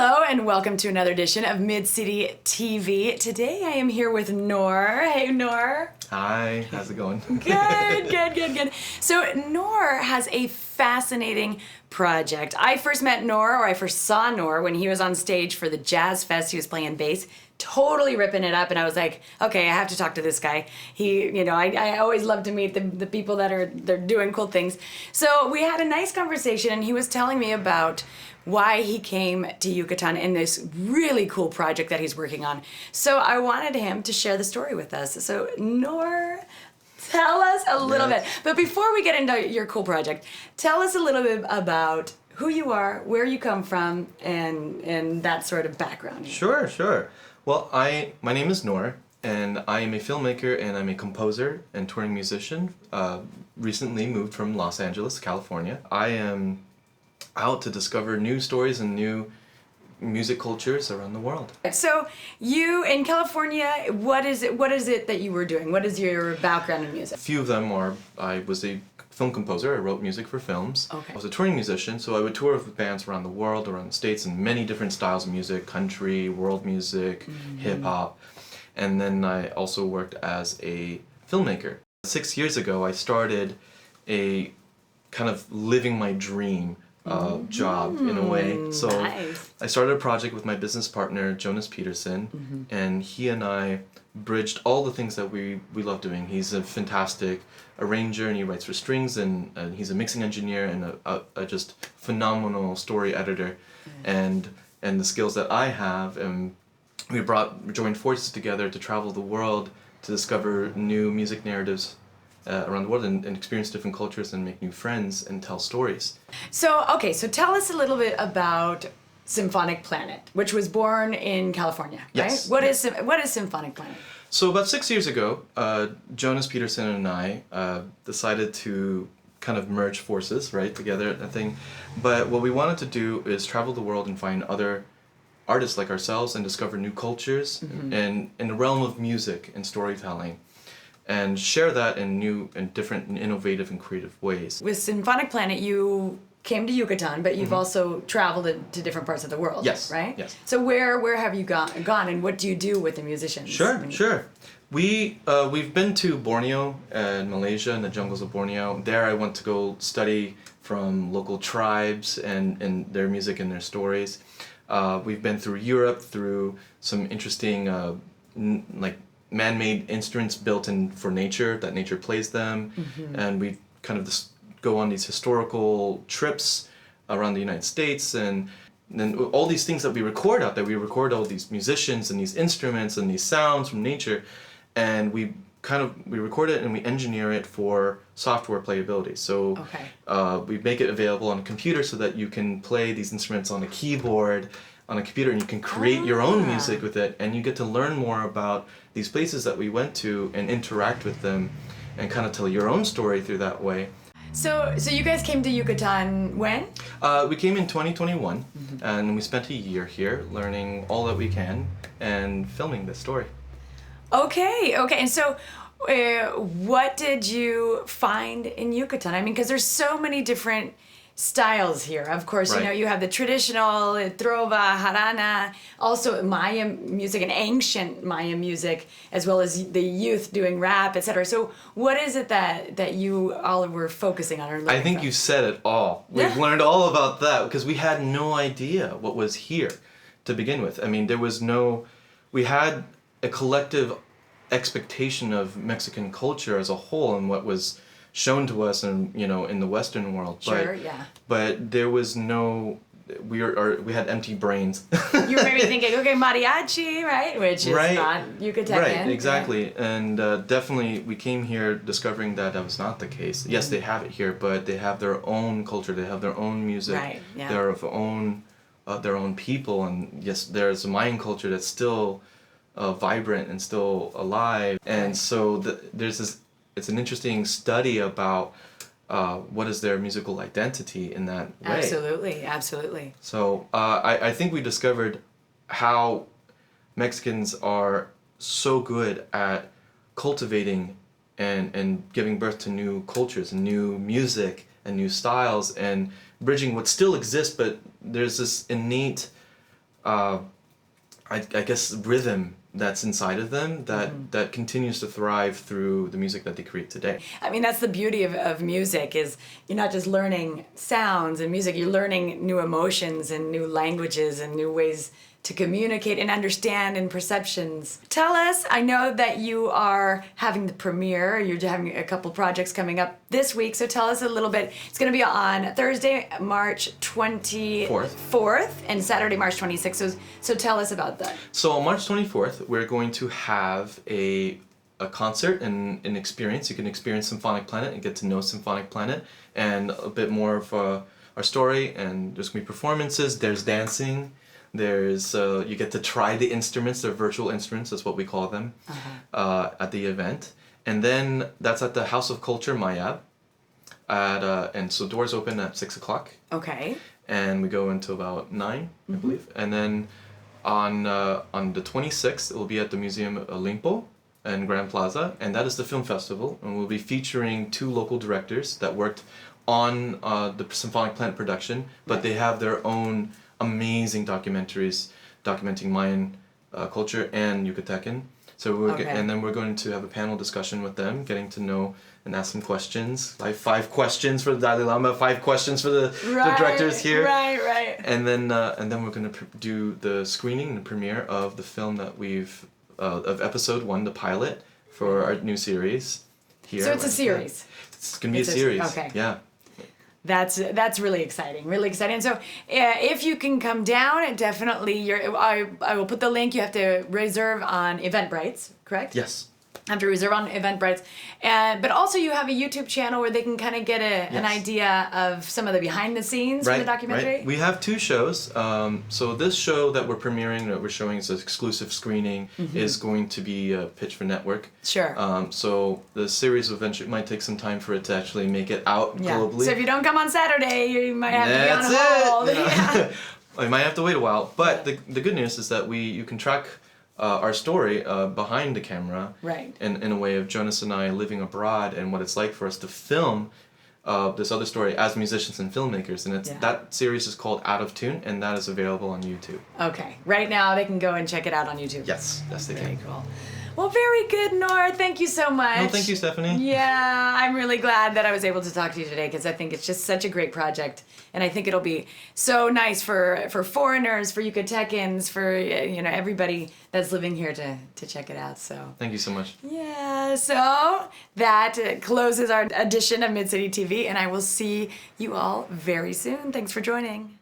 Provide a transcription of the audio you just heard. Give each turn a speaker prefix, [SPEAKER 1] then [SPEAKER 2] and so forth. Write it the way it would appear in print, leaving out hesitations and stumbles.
[SPEAKER 1] Hello and welcome to another edition of Mid-City TV. Today I am here with Noor. Hey Noor.
[SPEAKER 2] Hi, how's it going?
[SPEAKER 1] Good. So Noor has a fascinating project. I first saw Noor when he was on stage for the Jazz Fest. He was playing bass, totally ripping it up, and I was like, okay, I have to talk to this guy. I always love to meet the people they're doing cool things. So we had a nice conversation, and he was telling me about why he came to Yucatan in this really cool project that he's working on. So I wanted him to share the story with us. So Noor, tell us a little bit. But before we get into your cool project, tell us a little bit about who you are, where you come from, and that sort of background.
[SPEAKER 2] Sure. Well, my name is Noor, and I am a filmmaker, and I'm a composer and touring musician. Recently moved from Los Angeles, California. I am out to discover new stories and new music cultures around the world.
[SPEAKER 1] So you, in California, what is it that you were doing? What is your background in music?
[SPEAKER 2] A few of them are, I was a film composer. I wrote music for films.
[SPEAKER 1] Okay.
[SPEAKER 2] I was a touring musician, so I would tour with bands around the world, around the States, in many different styles of music, country, world music, hip-hop. And then I also worked as a filmmaker. 6 years ago, I started a kind of living my dream job in a way. So
[SPEAKER 1] nice.
[SPEAKER 2] I started a project with my business partner, Jonas Peterson, and he and I bridged all the things that we love doing. He's a fantastic arranger, and he writes for strings, and he's a mixing engineer and a just phenomenal story editor, and the skills that I have, and we joined forces together to travel the world to discover new music narratives around the world and experience different cultures and make new friends and tell stories. So
[SPEAKER 1] tell us a little bit about Symphonic Planet, which was born in California, right?
[SPEAKER 2] Yes.
[SPEAKER 1] What is Symphonic Planet?
[SPEAKER 2] So about 6 years ago, Jonas Peterson and I decided to kind of merge forces, right, together, I think. But what we wanted to do is travel the world and find other artists like ourselves and discover new cultures in the realm of music and storytelling, and share that in new and different and innovative and creative ways.
[SPEAKER 1] With Symphonic Planet, you came to Yucatan, but you've also traveled to different parts of the world,
[SPEAKER 2] yes,
[SPEAKER 1] right?
[SPEAKER 2] Yes.
[SPEAKER 1] So where have you gone, and what do you do with the musicians?
[SPEAKER 2] Sure. We've been to Borneo and Malaysia, in the jungles of Borneo. There I went to go study from local tribes and their music and their stories. We've been through Europe, through some interesting man-made instruments built in for nature, that nature plays them, and we kind of go on these historical trips around the United States, and then all these things that we record out there, we record all these musicians and these instruments and these sounds from nature, and we record it and we engineer it for software playability. So we make it available on a computer so that you can play these instruments on a keyboard, on a computer, and you can create your own music with it, and you get to learn more about these places that we went to and interact with them and kind of tell your own story through that way.
[SPEAKER 1] So you guys came to Yucatan when?
[SPEAKER 2] We came in 2021, and we spent a year here learning all that we can and filming this story. Okay.
[SPEAKER 1] And so what did you find in Yucatan? I mean, because there's so many different styles here. Of course,
[SPEAKER 2] right.
[SPEAKER 1] You have the traditional trova, jarana, also Maya music and ancient Maya music, as well as the youth doing rap, etc. So what is it that you all were focusing on or learning
[SPEAKER 2] I think
[SPEAKER 1] from?
[SPEAKER 2] you said it all. We've learned all about that because we had no idea what was here to begin with. I mean, we had a collective expectation of Mexican culture as a whole and what was shown to us in the Western world.
[SPEAKER 1] Sure,
[SPEAKER 2] but there was we had empty brains.
[SPEAKER 1] You were maybe thinking, okay, mariachi, right? Which is not Yucatecan.
[SPEAKER 2] Right, exactly. Yeah. And definitely we came here discovering that was not the case. Yes, they have it here, but they have their own culture, they have their own music,
[SPEAKER 1] right, yeah.
[SPEAKER 2] their own people, and yes, there's a Mayan culture that's still vibrant and still alive. And so there's this, it's an interesting study about what is their musical identity in that way.
[SPEAKER 1] Absolutely.
[SPEAKER 2] So I think we discovered how Mexicans are so good at cultivating and giving birth to new cultures and new music and new styles and bridging what still exists, but there's this innate I guess, rhythm that's inside of them that continues to thrive through the music that they create today.
[SPEAKER 1] I mean, that's the beauty of music is you're not just learning sounds and music, you're learning new emotions and new languages and new ways to communicate and understand and perceptions. Tell us, I know that you are having the premiere, you're having a couple projects coming up this week, so tell us a little bit. It's going to be on Thursday, March 24th and Saturday, March 26th, so tell us about that.
[SPEAKER 2] So on March 24th, we're going to have a concert and an experience. You can experience Symphonic Planet and get to know Symphonic Planet and a bit more of our story, and there's going to be performances, there's dancing. There's you get to try the instruments, they're virtual instruments, that's what we call them, at the event. And then that's at the House of Culture, Mayab. And so doors open at 6 o'clock.
[SPEAKER 1] Okay.
[SPEAKER 2] And we go until about 9, I believe. And then on the 26th, it will be at the Museum Olimpo in Grand Plaza, and that is the film festival. And we'll be featuring 2 local directors that worked on the Symphonic Planet production, but they have their own amazing documentaries documenting Mayan culture and Yucatan. So and then we're going to have a panel discussion with them, getting to know and ask them questions. Like 5 questions for the Dalai Lama, 5 questions for the directors here.
[SPEAKER 1] Right.
[SPEAKER 2] And then we're going to do the screening and the premiere of the film that we've of episode 1, the pilot for our new series here.
[SPEAKER 1] So it's a series.
[SPEAKER 2] It's going to be a series.
[SPEAKER 1] Okay.
[SPEAKER 2] Yeah.
[SPEAKER 1] That's really exciting, really exciting. And so if you can come down, definitely I will put the link. You have to reserve on Eventbrite, correct?
[SPEAKER 2] Yes.
[SPEAKER 1] Have to reserve on Eventbrite. But also you have a YouTube channel where they can kind of get an idea of some of the behind the scenes from the documentary.
[SPEAKER 2] Right. We have 2 shows. So this show that we're premiering, that we're showing as an exclusive screening, is going to be pitched for network.
[SPEAKER 1] Sure.
[SPEAKER 2] So the series eventually might take some time for it to actually make it out globally.
[SPEAKER 1] So if you don't come on Saturday, you might have to be on hold. Yeah.
[SPEAKER 2] I might have to wait a while. But the good news is that you can track our story behind the camera,
[SPEAKER 1] right?
[SPEAKER 2] In a way of Jonas and I living abroad and what it's like for us to film this other story as musicians and filmmakers, and that series is called Out of Tune, and that is available on YouTube.
[SPEAKER 1] Okay, right now they can go and check it out on YouTube.
[SPEAKER 2] Yes, they can.
[SPEAKER 1] Very cool. Well, very good, Noor. Thank you so much.
[SPEAKER 2] No, thank you, Stephanie.
[SPEAKER 1] Yeah, I'm really glad that I was able to talk to you today because I think it's just such a great project, and I think it'll be so nice for foreigners, for Yucatecans, for everybody that's living here to check it out. So
[SPEAKER 2] thank you so much.
[SPEAKER 1] Yeah, so that closes our edition of Mid City TV, and I will see you all very soon. Thanks for joining.